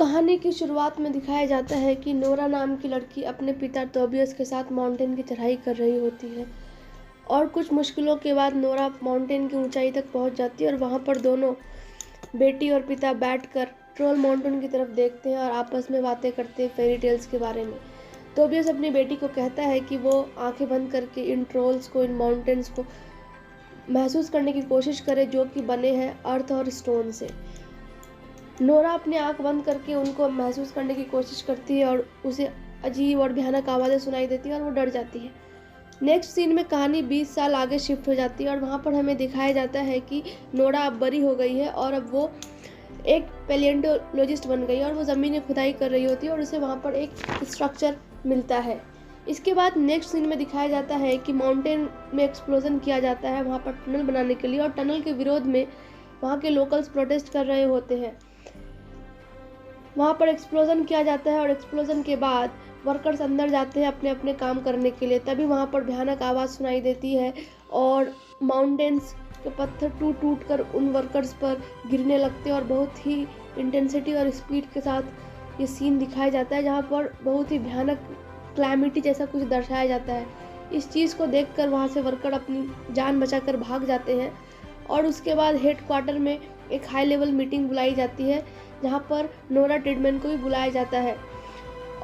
कहानी की शुरुआत में दिखाया जाता है कि नोरा नाम की लड़की अपने पिता टोबियस के साथ माउंटेन की चढ़ाई कर रही होती है और कुछ मुश्किलों के बाद नोरा माउंटेन की ऊंचाई तक पहुंच जाती है और वहां पर दोनों बेटी और पिता बैठकर ट्रोल माउंटेन की तरफ देखते हैं और आपस में बातें करते हैं फेरी टेल्स के बारे में। टोबियस अपनी बेटी को कहता है कि वो आंखें बंद करके इन ट्रोल्स को, इन माउंटेन्स को महसूस करने की कोशिश करे जो कि बने हैं अर्थ और स्टोन से। नोरा अपनी आंख बंद करके उनको महसूस करने की कोशिश करती है और उसे अजीब और भयानक आवाज़ें सुनाई देती है और वो डर जाती है। नेक्स्ट सीन में कहानी 20 साल आगे शिफ्ट हो जाती है और वहाँ पर हमें दिखाया जाता है कि नोरा अब बड़ी हो गई है और अब वो एक पैलियोंटोलॉजिस्ट बन गई है और वो ज़मीन में खुदाई कर रही होती है और उसे वहाँ पर एक स्ट्रक्चर मिलता है। इसके बाद नेक्स्ट सीन में दिखाया जाता है कि माउंटेन में एक्सप्लोजन किया जाता है वहाँ पर टनल बनाने के लिए और टनल के विरोध में वहाँ के लोकल्स प्रोटेस्ट कर रहे होते हैं। वहाँ पर एक्सप्लोजन किया जाता है और एक्सप्लोजन के बाद वर्कर्स अंदर जाते हैं अपने अपने काम करने के लिए। तभी वहाँ पर भयानक आवाज़ सुनाई देती है और माउंटेन्स के पत्थर टूट टूट कर उन वर्कर्स पर गिरने लगते हैं और बहुत ही इंटेंसिटी और स्पीड के साथ ये सीन दिखाया जाता है जहाँ पर बहुत ही भयानक क्लैमिटी जैसा कुछ दर्शाया जाता है। इस चीज़ को देखकर वहाँ से वर्कर अपनी जान बचाकर भाग जाते हैं और उसके बाद हेड क्वार्टर में एक हाई लेवल मीटिंग बुलाई जाती है जहाँ पर नोरा टिडमैन को भी बुलाया जाता है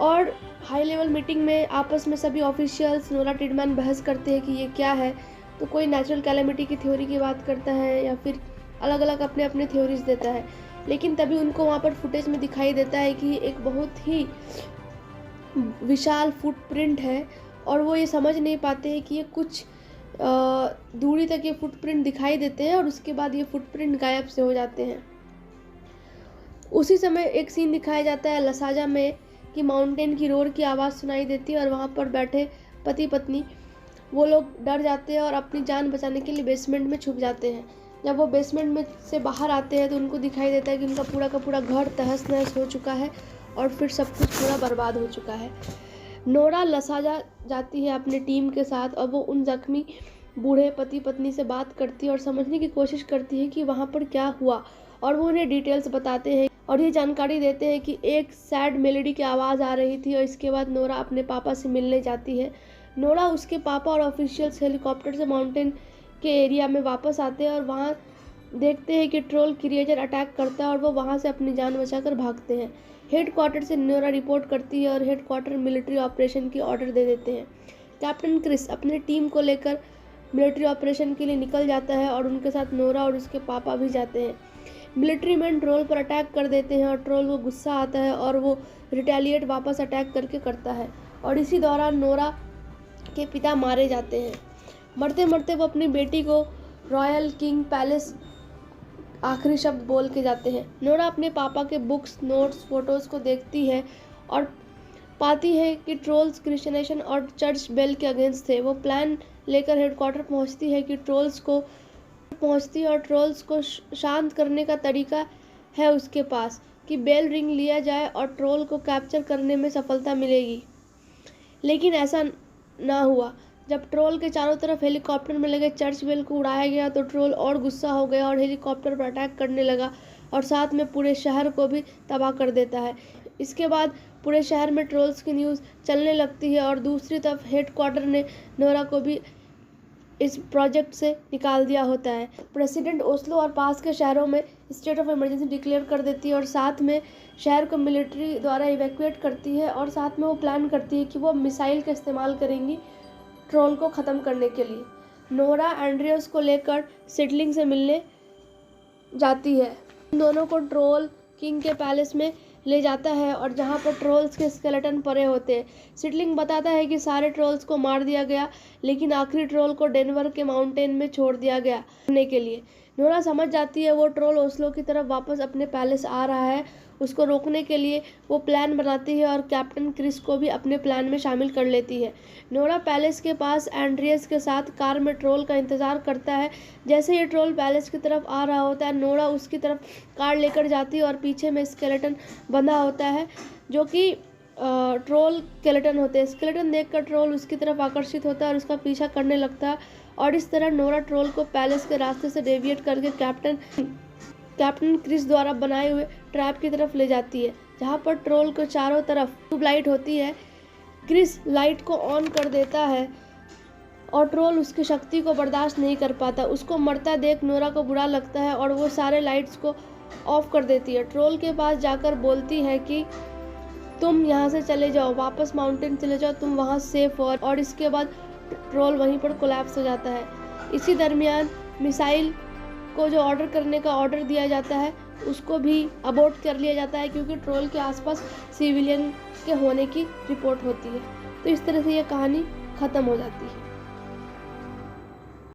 और हाई लेवल मीटिंग में आपस में सभी ऑफिशियल्स नोरा टिडमैन बहस करते हैं कि ये क्या है। तो कोई नेचुरल कैलेमिटी की थ्योरी की बात करता है या फिर अलग अलग अपने अपने थ्योरीज देता है, लेकिन तभी उनको वहाँ पर फुटेज में दिखाई देता है कि एक बहुत ही विशाल फुटप्रिंट है और वो ये समझ नहीं पाते हैं कि ये कुछ दूरी तक ये फुटप्रिंट दिखाई देते हैं और उसके बाद ये फुटप्रिंट गायब से हो जाते हैं। उसी समय एक सीन दिखाया जाता है लसाजा में कि माउंटेन की रोर की आवाज़ सुनाई देती है और वहाँ पर बैठे पति पत्नी वो लोग डर जाते हैं और अपनी जान बचाने के लिए बेसमेंट में छुप जाते हैं। जब वो बेसमेंट में से बाहर आते हैं तो उनको दिखाई देता है कि उनका पूरा का पूरा घर तहस नहस हो चुका है और फिर सब कुछ पूरा बर्बाद हो चुका है। नोरा लसाजा जाती है अपने टीम के साथ और वो उन जख्मी बूढ़े पति पत्नी से बात करती है और समझने की कोशिश करती है कि वहाँ पर क्या हुआ और वो उन्हें डिटेल्स बताते हैं और ये जानकारी देते हैं कि एक सैड मेलोडी की आवाज़ आ रही थी और इसके बाद नोरा अपने पापा से मिलने जाती है। नोरा, उसके पापा और ऑफिशियल्स हेलीकॉप्टर से माउंटेन के एरिया में वापस आते हैं और वहाँ देखते हैं कि ट्रोल क्रिएचर अटैक करता है और वो वहाँ से अपनी जान बचाकर भागते हैं। हेड क्वार्टर से नोरा रिपोर्ट करती है और हेड क्वार्टर मिलिट्री ऑपरेशन की ऑर्डर दे देते हैं। कैप्टन क्रिस अपने टीम को लेकर मिलिट्री ऑपरेशन के लिए निकल जाता है और उनके साथ नोरा और उसके पापा भी जाते हैं। मिलिट्री मैन ट्रोल पर अटैक कर देते हैं और ट्रोल को गुस्सा आता है और वो रिटेलिएट वापस अटैक करके करता है और इसी दौरान नोरा के पिता मारे जाते हैं। मरते मरते वो अपनी बेटी को रॉयल किंग पैलेस आखिरी शब्द बोल के जाते हैं। नोरा अपने पापा के बुक्स, नोट्स, फोटोज़ को देखती है और पाती है कि ट्रोल्स क्रिश्चियनाइजेशन और चर्च बेल के अगेंस्ट थे। वो प्लान लेकर हेडक्वार्टर पहुंचती है और ट्रोल्स को शांत करने का तरीका है उसके पास कि बेल रिंग लिया जाए और ट्रोल को कैप्चर करने में सफलता मिलेगी। लेकिन ऐसा ना हुआ। जब ट्रोल के चारों तरफ हेलीकॉप्टर में लगे चर्च बेल को उड़ाया गया तो ट्रोल और गुस्सा हो गया और हेलीकॉप्टर पर अटैक करने लगा और साथ में पूरे शहर को भी तबाह कर देता है। इसके बाद पूरे शहर में ट्रोल्स की न्यूज़ चलने लगती है और दूसरी तरफ हेड क्वार्टर ने नोरा को भी इस प्रोजेक्ट से निकाल दिया होता है। प्रेसिडेंट ओस्लो और पास के शहरों में स्टेट ऑफ इमरजेंसी डिक्लेयर कर देती है और साथ में शहर को मिलिट्री द्वारा इवैक्यूएट करती है और साथ में वो प्लान करती है कि वो मिसाइल का इस्तेमाल करेंगी ट्रोल को ख़त्म करने के लिए। नोरा एंड्रियस को लेकर सिडलिंग से मिलने जाती है। दोनों को ट्रोल किंग के पैलेस में ले जाता है और जहाँ पर ट्रोल्स के स्केलेटन पड़े होते हैं। सिडलिंग बताता है कि सारे ट्रोल्स को मार दिया गया लेकिन आखिरी ट्रोल को डेनवर के माउंटेन में छोड़ दिया गया करने के लिए। नोरा समझ जाती है वो ट्रोल ओस्लो की तरफ वापस अपने पैलेस आ रहा है। उसको रोकने के लिए वो प्लान बनाती है और कैप्टन क्रिस को भी अपने प्लान में शामिल कर लेती है। नोरा पैलेस के पास एंड्रियस के साथ कार में ट्रोल का इंतज़ार करता है। जैसे ये ट्रोल पैलेस की तरफ आ रहा होता है नोरा उसकी तरफ कार लेकर जाती है और पीछे में स्केलेटन बंधा होता है जो कि ट्रोल स्केलेटन होते हैं। स्केलेटन देखकर ट्रोल उसकी तरफ आकर्षित होता है और उसका पीछा करने लगता है और इस तरह नोरा ट्रोल को पैलेस के रास्ते से डेविएट करके कैप्टन क्रिस द्वारा बनाए हुए ट्रैप की तरफ ले जाती है। जहाँ पर ट्रोल को चारों तरफ ट्यूबलाइट होती है। क्रिस लाइट को ऑन कर देता है और ट्रोल उसकी शक्ति को बर्दाश्त नहीं कर पाता। उसको मरता देख नोरा को बुरा लगता है और वो सारे लाइट्स को ऑफ कर देती है। ट्रोल के पास जाकर बोलती है कि तुम यहाँ से चले जाओ, वापस माउंटेन चले जाओ, तुम वहाँ सेफ हो। और इसके बाद ट्रोल वहीं पर कोलैप्स हो जाता है। इसी दरमियान मिसाइल को जो ऑर्डर करने का ऑर्डर दिया जाता है उसको भी अबॉर्ट कर लिया जाता है, क्योंकि ट्रोल के आसपास सिविलियन के होने की रिपोर्ट होती है। तो इस तरह से ये कहानी ख़त्म हो जाती है।